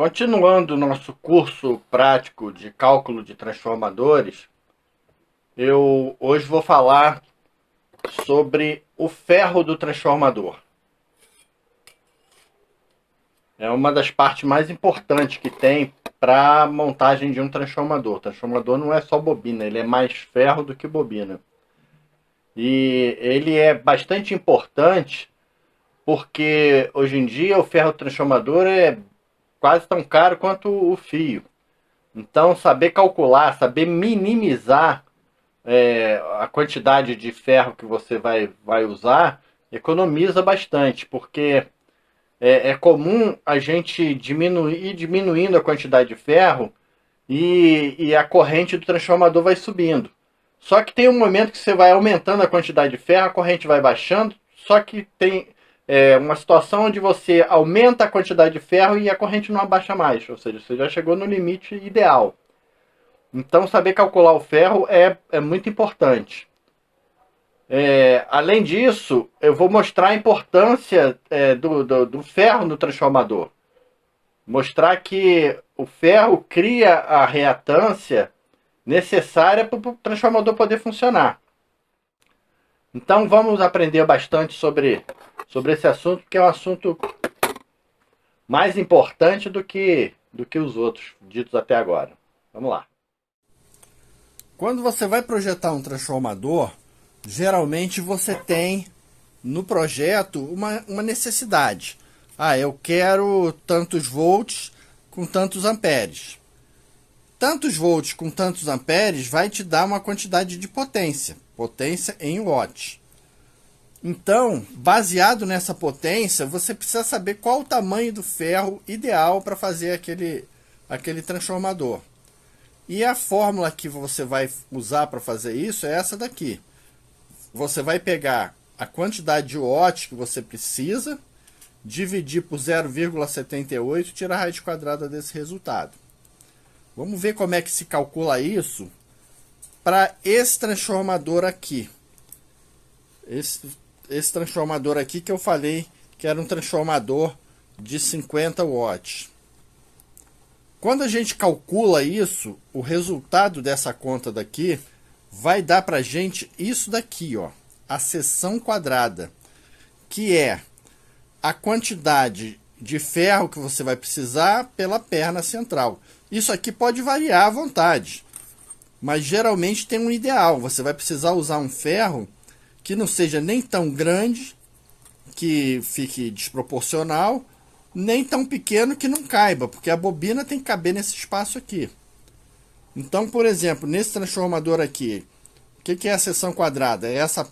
Continuando o nosso curso prático de cálculo de transformadores, eu hoje vou falar sobre o ferro do transformador. É uma das partes mais importantes que tem para a montagem de um transformador. O transformador não é só bobina, ele é mais ferro do que bobina. E ele é bastante importante porque hoje em dia o ferro transformador é quase tão caro quanto o fio. Então, saber calcular, saber minimizar a quantidade de ferro que você vai usar, economiza bastante, porque é comum a gente diminuindo a quantidade de ferro e a corrente do transformador vai subindo. Só que tem um momento que você vai aumentando a quantidade de ferro, a corrente vai baixando, só que tem uma situação onde você aumenta a quantidade de ferro e a corrente não abaixa mais, ou seja, você já chegou no limite ideal. Então, saber calcular o ferro é muito importante. Além disso, eu vou mostrar a importância do ferro no transformador. Mostrar que o ferro cria a reatância necessária para o transformador poder funcionar. Então, vamos aprender bastante sobre esse assunto, que é um assunto mais importante do que os outros ditos até agora. Vamos lá. Quando você vai projetar um transformador, geralmente você tem no projeto uma necessidade. Eu quero tantos volts com tantos amperes. Tantos volts com tantos amperes vai te dar uma quantidade de potência em watts. Então, baseado nessa potência, você precisa saber qual o tamanho do ferro ideal para fazer aquele transformador. E a fórmula que você vai usar para fazer isso é essa daqui. Você vai pegar a quantidade de watts que você precisa, dividir por 0,78 e tirar a raiz quadrada desse resultado. Vamos ver como é que se calcula isso para esse transformador aqui. Esse transformador aqui que eu falei que era um transformador de 50 watts. Quando a gente calcula isso, o resultado dessa conta daqui vai dar para a gente isso daqui, ó, a seção quadrada, que é a quantidade de ferro que você vai precisar pela perna central. Isso aqui pode variar à vontade, mas geralmente tem um ideal. Você vai precisar usar um ferro que não seja nem tão grande, que fique desproporcional, nem tão pequeno que não caiba, porque a bobina tem que caber nesse espaço aqui. Então, por exemplo, nesse transformador aqui, o que é a seção quadrada? É essa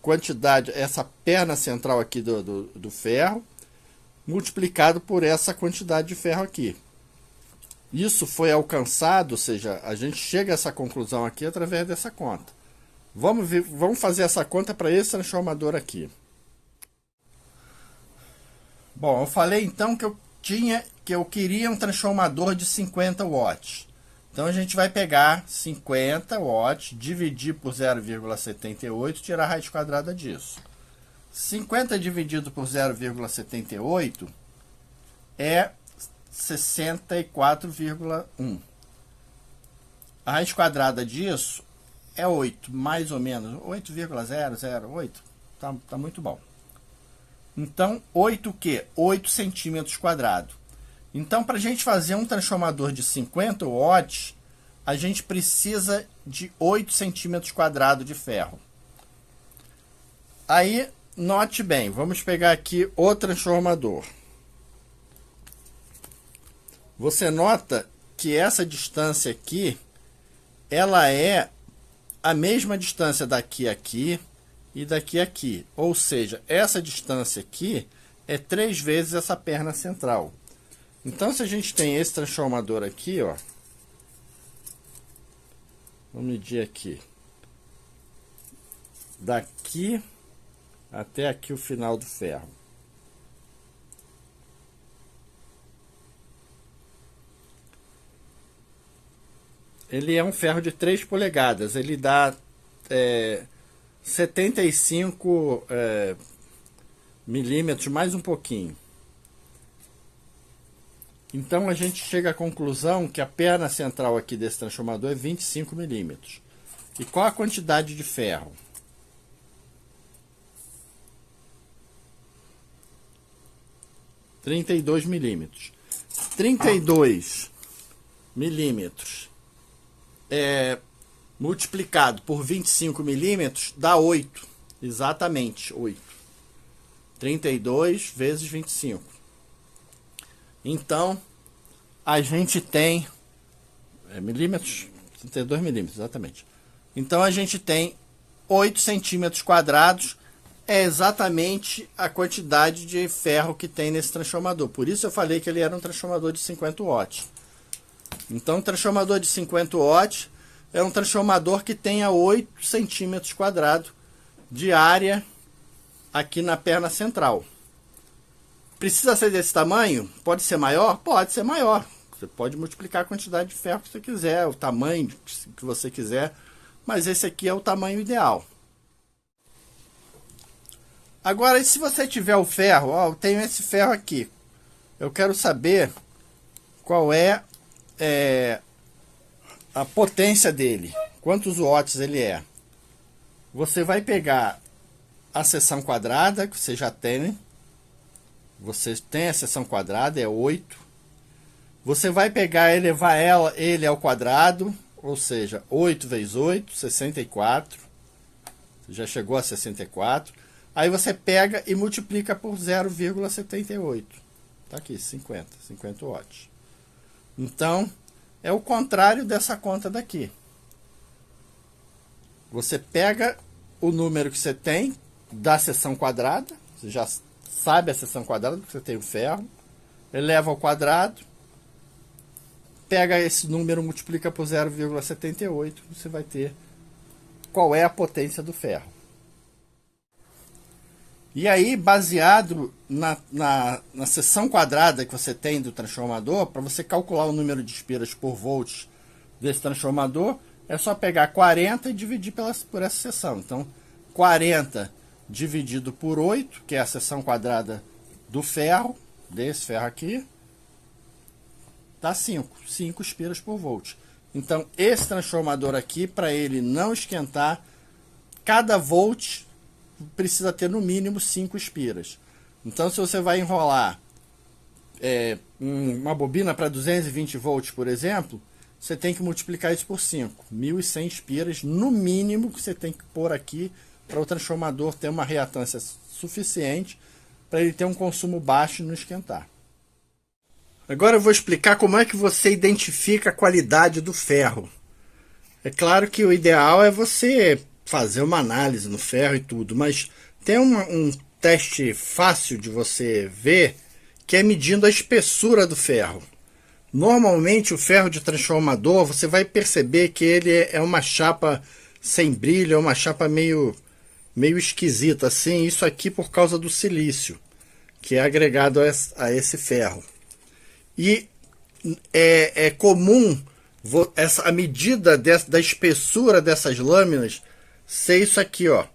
quantidade, essa perna central aqui do ferro, multiplicado por essa quantidade de ferro aqui. Isso foi alcançado, ou seja, a gente chega a essa conclusão aqui através dessa conta. Vamos fazer essa conta para esse transformador aqui. Bom, eu falei então que eu queria um transformador de 50 watts. Então a gente vai pegar 50 watts, dividir por 0,78 e tirar a raiz quadrada disso. 50 dividido por 0,78 é 64,1. A raiz quadrada disso é 8, mais ou menos, 8,008. Tá muito bom. Então, 8 o quê? 8 centímetros quadrados. Então, para a gente fazer um transformador de 50 watts, a gente precisa de 8 centímetros quadrados de ferro. Aí, note bem, vamos pegar aqui o transformador. Você nota que essa distância aqui, ela é a mesma distância daqui a aqui e daqui a aqui. Ou seja, essa distância aqui é 3 vezes essa perna central. Então, se a gente tem esse transformador aqui, ó, vamos medir aqui, daqui até aqui o final do ferro. Ele é um ferro de 3 polegadas, ele dá 75 milímetros, mais um pouquinho. Então a gente chega à conclusão que a perna central aqui desse transformador é 25 milímetros. E qual a quantidade de ferro? 32 milímetros. 32 milímetros multiplicado por 25 milímetros dá 8. Exatamente 8. 32 vezes 25. Então, a gente tem milímetros, 32 milímetros, exatamente. Então, a gente tem 8 centímetros quadrados, é exatamente a quantidade de ferro que tem nesse transformador. Por isso eu falei que ele era um transformador de 50 watts. Então, um transformador de 50 watts é um transformador que tenha 8 centímetros quadrados de área aqui na perna central. Precisa ser desse tamanho? Pode ser maior? Pode ser maior. Você pode multiplicar a quantidade de ferro que você quiser, o tamanho que você quiser, mas esse aqui é o tamanho ideal. Agora, se você tiver o ferro, ó, eu tenho esse ferro aqui. Eu quero saber qual é a potência dele, quantos watts ele é. Você vai pegar a seção quadrada, que você já tem. Você tem a seção quadrada, é 8. Você vai pegar e elevar ele ao quadrado, ou seja, 8 vezes 8, 64. Você já chegou a 64. Aí você pega e multiplica por 0,78. Tá aqui, 50 watts. Então, é o contrário dessa conta daqui. Você pega o número que você tem da seção quadrada, você já sabe a seção quadrada, porque você tem o ferro, eleva ao quadrado, pega esse número, multiplica por 0,78, você vai ter qual é a potência do ferro. E aí, baseado na seção quadrada que você tem do transformador, para você calcular o número de espiras por volts desse transformador, é só pegar 40 e dividir por essa seção. Então, 40 dividido por 8, que é a seção quadrada do ferro, desse ferro aqui, dá 5 espiras por volt. Então, esse transformador aqui, para ele não esquentar, cada volt precisa ter no mínimo 5 espiras. Então, se você vai enrolar uma bobina para 220 volts, por exemplo, você tem que multiplicar isso por 5. 1.100 espiras, no mínimo, que você tem que pôr aqui para o transformador ter uma reatância suficiente para ele ter um consumo baixo e não esquentar. Agora eu vou explicar como é que você identifica a qualidade do ferro. É claro que o ideal é você fazer uma análise no ferro e tudo, mas tem um teste fácil de você ver, que é medindo a espessura do ferro. Normalmente o ferro de transformador, você vai perceber que ele é uma chapa sem brilho, é uma chapa meio esquisita, assim, isso aqui por causa do silício, que é agregado a esse ferro. E é comum a medida da espessura dessas lâminas ser isso aqui, ó.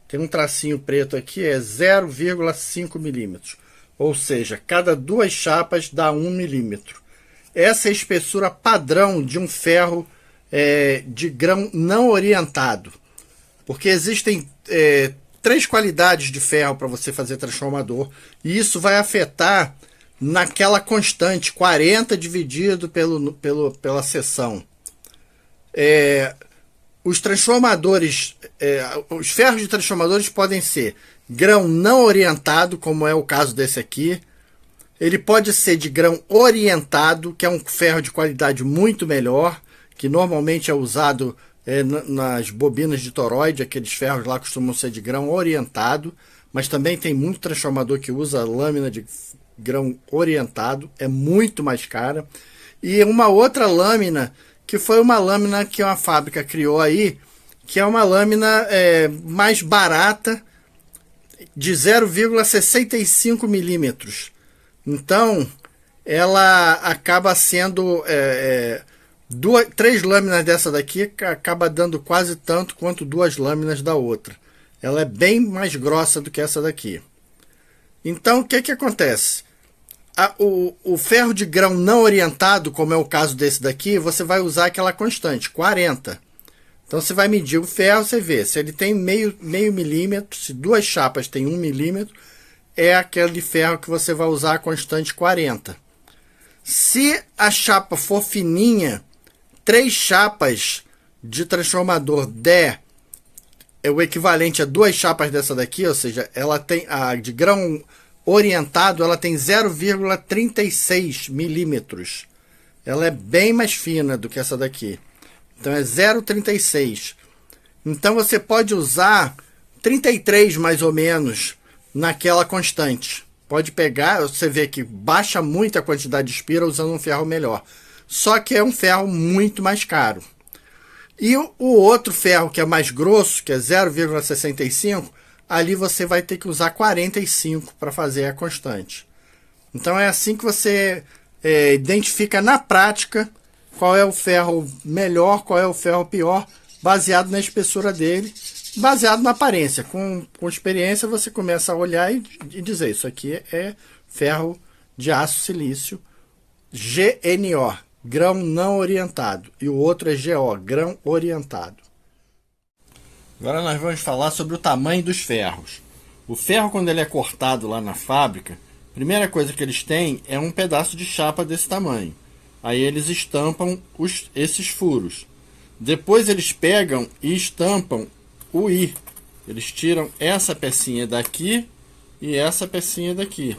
Tem um tracinho preto aqui, é 0,5 milímetros. Ou seja, cada 2 chapas dá 1 milímetro. Essa é a espessura padrão de um ferro de grão não orientado. Porque existem 3 qualidades de ferro para você fazer transformador. E isso vai afetar naquela constante, 40 dividido pela seção. Os transformadores, os ferros de transformadores podem ser grão não orientado, como é o caso desse aqui. Ele pode ser de grão orientado, que é um ferro de qualidade muito melhor, que normalmente é usado nas bobinas de toroide. Aqueles ferros lá costumam ser de grão orientado, mas também tem muito transformador que usa lâmina de grão orientado, é muito mais cara. E uma outra lâmina, que foi uma lâmina que uma fábrica criou aí, que é uma lâmina mais barata, de 0,65 milímetros. Então, ela acaba sendo 3 lâminas dessa daqui, acaba dando quase tanto quanto 2 lâminas da outra. Ela é bem mais grossa do que essa daqui. Então, o que acontece? O ferro de grão não orientado, como é o caso desse daqui, você vai usar aquela constante, 40. Então você vai medir o ferro, você vê, se ele tem meio milímetro, se duas chapas têm 1 milímetro, é aquele ferro que você vai usar a constante 40. Se a chapa for fininha, 3 chapas de transformador der é o equivalente a 2 chapas dessa daqui, ou seja, ela tem a de grão orientado, ela tem 0,36 milímetros. Ela é bem mais fina do que essa daqui. Então é 0,36. Então você pode usar 33 mais ou menos naquela constante. Pode pegar, você vê que baixa muito a quantidade de espira usando um ferro melhor. Só que é um ferro muito mais caro. E o outro ferro que é mais grosso, que é 0,65, ali você vai ter que usar 45 para fazer a constante. Então é assim que você identifica na prática qual é o ferro melhor, qual é o ferro pior, baseado na espessura dele, baseado na aparência. Com experiência você começa a olhar e dizer, isso aqui é ferro de aço silício GNO, grão não orientado, e o outro é GO, grão orientado. Agora nós vamos falar sobre o tamanho dos ferros. O ferro, quando ele é cortado lá na fábrica, a primeira coisa que eles têm é um pedaço de chapa desse tamanho. Aí eles estampam esses furos. Depois eles pegam e estampam o I. Eles tiram essa pecinha daqui e essa pecinha daqui,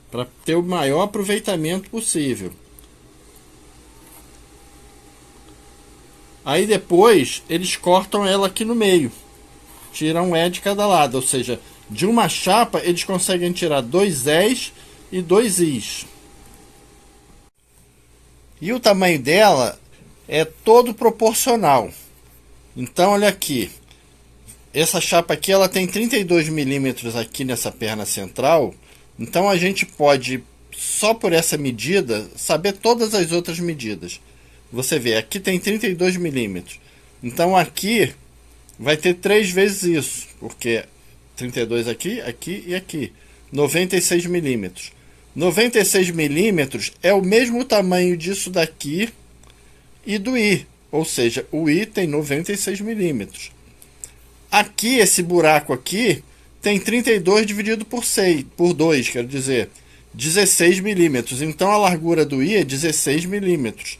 para ter o maior aproveitamento possível. Aí depois eles cortam ela aqui no meio. Tiram um E de cada lado, ou seja, de uma chapa eles conseguem tirar 2 E's e 2 I's. E o tamanho dela é todo proporcional. Então olha aqui, essa chapa aqui ela tem 32 milímetros aqui nessa perna central. Então a gente pode, só por essa medida, saber todas as outras medidas. Você vê, aqui tem 32 milímetros. Então aqui vai ter 3 vezes isso, porque 32 aqui, aqui e aqui. 96 milímetros. 96 milímetros é o mesmo tamanho disso daqui e do I. Ou seja, o I tem 96 milímetros. Aqui, esse buraco aqui, tem 32 dividido por 2, quero dizer, 16 milímetros. Então a largura do I é 16 milímetros.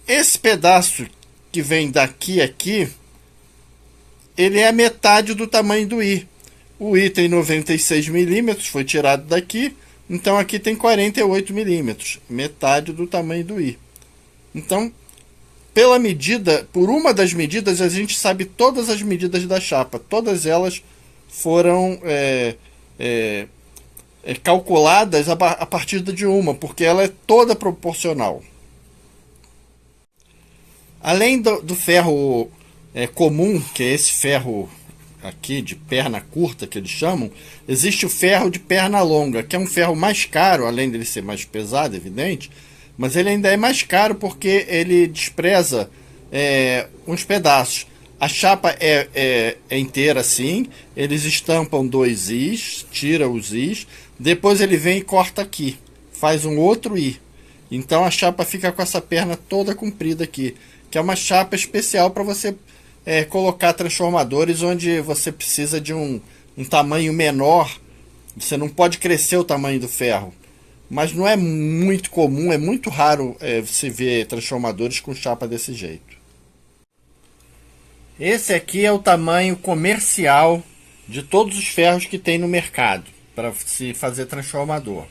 Esse pedaço que vem daqui a aqui, ele é a metade do tamanho do I. O I tem 96 milímetros, foi tirado daqui, então aqui tem 48 milímetros, metade do tamanho do I. Então, pela medida, por uma das medidas, a gente sabe todas as medidas da chapa. Todas elas foram calculadas a partir de uma, porque ela é toda proporcional. Além do ferro comum, que é esse ferro aqui de perna curta que eles chamam, existe o ferro de perna longa, que é um ferro mais caro, além dele ser mais pesado, evidente, mas ele ainda é mais caro porque ele despreza uns pedaços. A chapa é inteira assim, eles estampam 2 I's, tira os I's, depois ele vem e corta aqui, faz um outro I. Então a chapa fica com essa perna toda comprida aqui, que é uma chapa especial para você colocar transformadores onde você precisa de um tamanho menor. Você não pode crescer o tamanho do ferro, mas não é muito comum, é muito raro você ver transformadores com chapa desse jeito. Esse aqui é o tamanho comercial de todos os ferros que tem no mercado para se fazer transformador.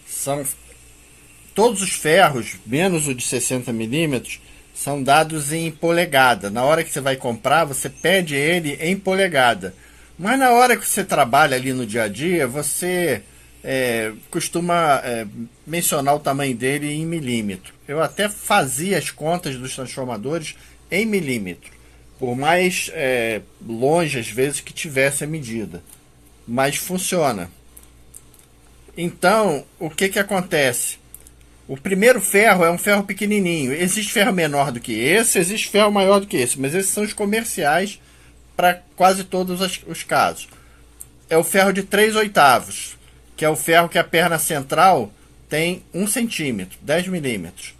São todos os ferros, menos o de 60 milímetros, são dados em polegada. Na hora que você vai comprar, você pede ele em polegada. Mas na hora que você trabalha ali no dia a dia, você costuma mencionar o tamanho dele em milímetro. Eu até fazia as contas dos transformadores em milímetro, por mais longe às vezes que tivesse a medida. Mas funciona. Então, o que acontece? O primeiro ferro é um ferro pequenininho. Existe ferro menor do que esse, existe ferro maior do que esse, mas esses são os comerciais para quase todos os casos. é o ferro de 3/8, que é o ferro que a perna central tem 1 centímetro, 10 milímetros.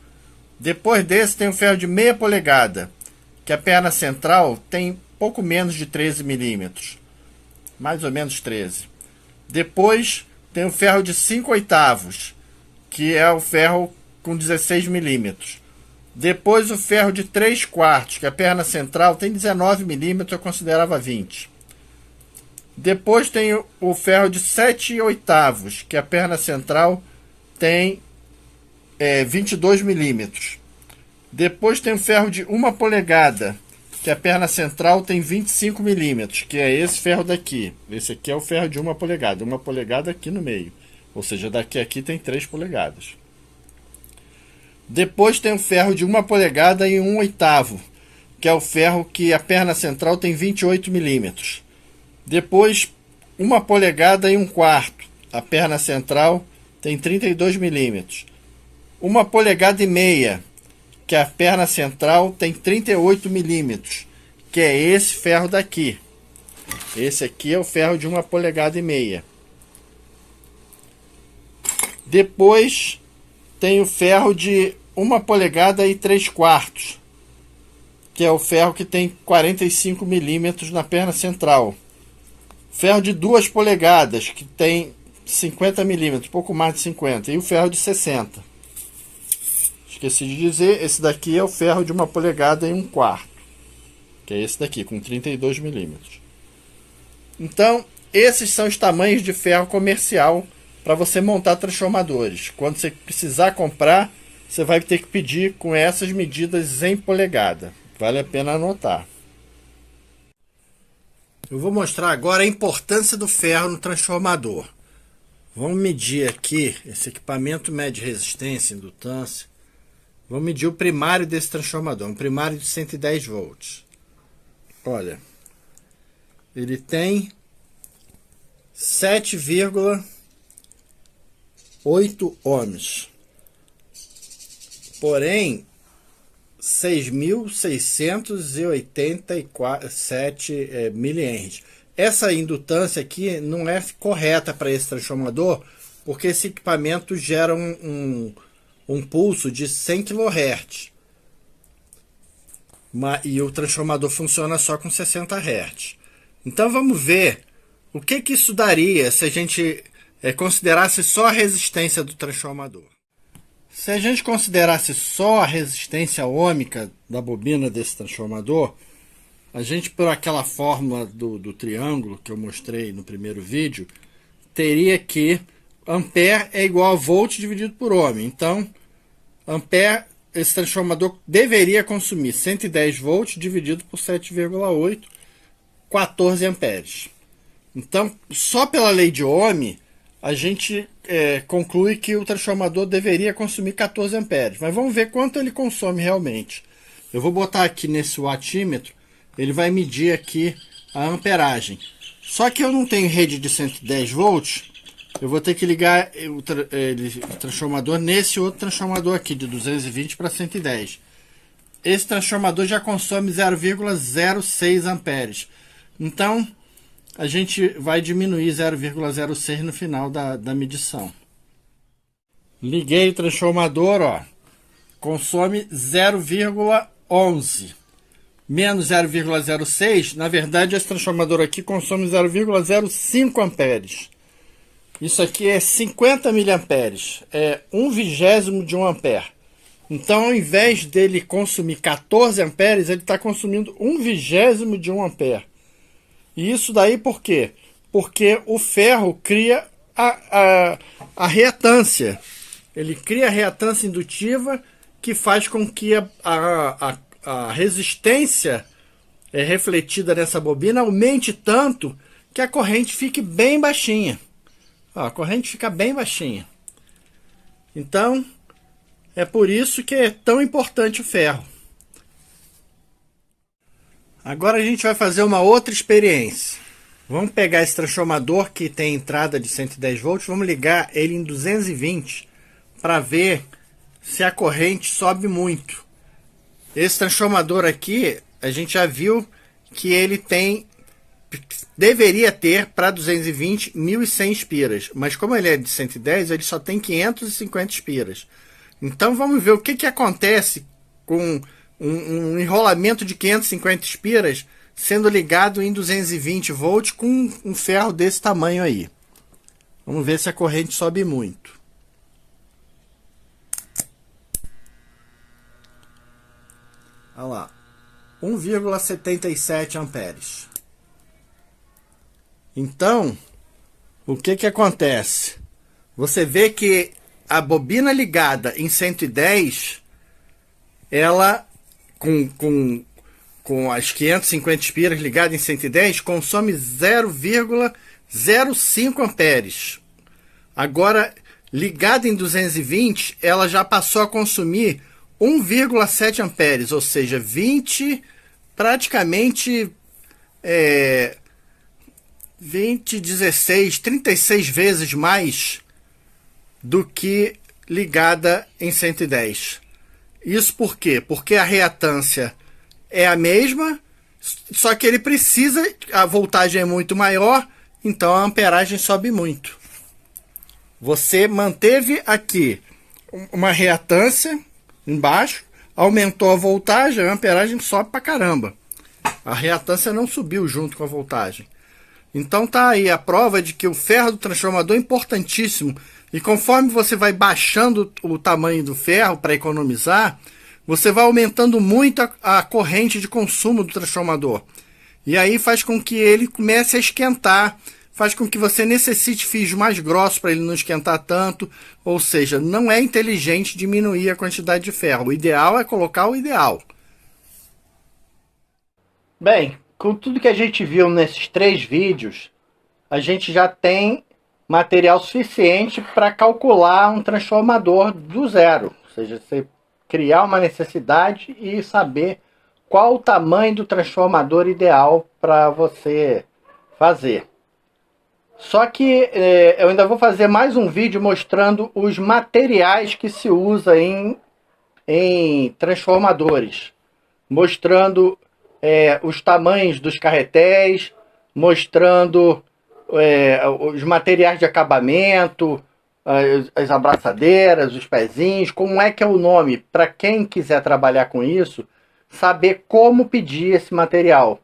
Depois desse tem o ferro de meia polegada, que a perna central tem pouco menos de 13 milímetros, mais ou menos 13. Depois tem o ferro de 5/8, que é o ferro com 16 milímetros. Depois o ferro de 3/4, que a perna central tem 19 milímetros, eu considerava 20. Depois tem o ferro de 7/8, que a perna central tem 22 milímetros. Depois tem o ferro de 1 polegada, que a perna central tem 25 milímetros, que é esse ferro daqui. Esse aqui é o ferro de 1 polegada, 1 polegada aqui no meio. Ou seja, daqui a aqui tem 3 polegadas. Depois tem o ferro de 1 polegada e 1/8, que é o ferro que a perna central tem 28 milímetros. Depois, 1 polegada e 1/4, a perna central tem 32 milímetros. 1 polegada e meia, que a perna central tem 38 milímetros, que é esse ferro daqui. Esse aqui é o ferro de 1 polegada e meia. Depois tem o ferro de 1 polegada e 3/4, que é o ferro que tem 45 milímetros na perna central. Ferro de 2 polegadas, que tem 50 milímetros, pouco mais de 50. E o ferro de 60. Esqueci de dizer, esse daqui é o ferro de 1 polegada e 1/4, que é esse daqui, com 32 milímetros. Então, esses são os tamanhos de ferro comercial para você montar transformadores. Quando você precisar comprar, você vai ter que pedir com essas medidas em polegada. Vale a pena anotar. Eu vou mostrar agora a importância do ferro no transformador. Vamos medir aqui, esse equipamento mede resistência, indutância. Vamos medir o primário desse transformador, um primário de 110 volts. Olha, ele tem 7,8 ohms. Porém, 6.687 miliamperes. Essa indutância aqui não é correta para esse transformador, porque esse equipamento gera um pulso de 100 kHz. E o transformador funciona só com 60 Hz. Então vamos ver o que isso daria se a gente considerasse só a resistência do transformador. Se a gente considerasse só a resistência ohmica da bobina desse transformador, a gente, por aquela fórmula do triângulo que eu mostrei no primeiro vídeo, teria que ampere é igual a volt dividido por ohm. Então, ampere, esse transformador deveria consumir 110 volts dividido por 7,8, 14 amperes. Então, só pela lei de Ohm, a gente conclui que o transformador deveria consumir 14 amperes. Mas vamos ver quanto ele consome realmente. Eu vou botar aqui nesse wattímetro, ele vai medir aqui a amperagem. Só que eu não tenho rede de 110 volts, eu vou ter que ligar o transformador nesse outro transformador aqui, de 220 para 110. Esse transformador já consome 0,06 amperes. Então, a gente vai diminuir 0,06 no final da medição. Liguei o transformador, ó, consome 0,11. Menos 0,06, na verdade esse transformador aqui consome 0,05 amperes. Isso aqui é 50 miliamperes, é 1/20 de 1 ampere. Então, ao invés dele consumir 14 amperes, ele está consumindo 1/20 de 1 ampere. E isso daí por quê? Porque o ferro cria a reatância. Ele cria a reatância indutiva que faz com que a resistência refletida nessa bobina aumente tanto que a corrente fique bem baixinha. Ó, a corrente fica bem baixinha. Então, é por isso que é tão importante o ferro. Agora a gente vai fazer uma outra experiência. Vamos pegar esse transformador que tem entrada de 110 volts, vamos ligar ele em 220 para ver se a corrente sobe muito. Esse transformador aqui, a gente já viu que ele tem deveria ter para 220 1.100 espiras, mas como ele é de 110, ele só tem 550 espiras. Então vamos ver o que acontece com um enrolamento de 550 espiras sendo ligado em 220 volts com um ferro desse tamanho aí. Vamos ver se a corrente sobe muito. Olha lá, 1,77 amperes. Então, o que acontece? Você vê que a bobina ligada em 110, ela, com as 550 espiras ligadas em 110, consome 0,05 amperes. Agora, ligada em 220, ela já passou a consumir 1,7 amperes, ou seja, praticamente 36 vezes mais do que ligada em 110. Isso por quê? Porque a reatância é a mesma, só que ele precisa, a voltagem é muito maior, então a amperagem sobe muito. Você manteve aqui uma reatância embaixo, aumentou a voltagem, a amperagem sobe pra caramba. A reatância não subiu junto com a voltagem. Então tá aí a prova de que o ferro do transformador é importantíssimo. E conforme você vai baixando o tamanho do ferro para economizar, você vai aumentando muito a corrente de consumo do transformador. E aí faz com que ele comece a esquentar, faz com que você necessite fios mais grossos para ele não esquentar tanto. Ou seja, não é inteligente diminuir a quantidade de ferro. O ideal é colocar o ideal. Bem, com tudo que a gente viu nesses 3 vídeos, a gente já tem material suficiente para calcular um transformador do zero. Ou seja, você criar uma necessidade e saber qual o tamanho do transformador ideal para você fazer. Só que eu ainda vou fazer mais um vídeo mostrando os materiais que se usa em transformadores. Mostrando os tamanhos dos carretéis, mostrando os materiais de acabamento, as abraçadeiras, os pezinhos, como é que é o nome, para quem quiser trabalhar com isso, saber como pedir esse material.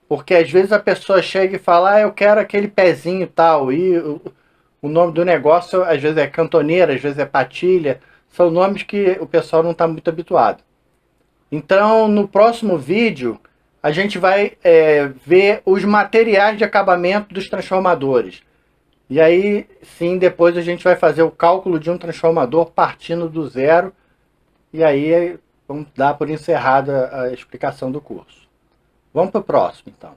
Porque às vezes a pessoa chega e fala, eu quero aquele pezinho tal, e o nome do negócio às vezes é cantoneira, às vezes é patilha, são nomes que o pessoal não está muito habituado. Então no próximo vídeo a gente vai ver os materiais de acabamento dos transformadores. E aí sim, depois a gente vai fazer o cálculo de um transformador partindo do zero. E aí vamos dar por encerrada a explicação do curso. Vamos para o próximo, então.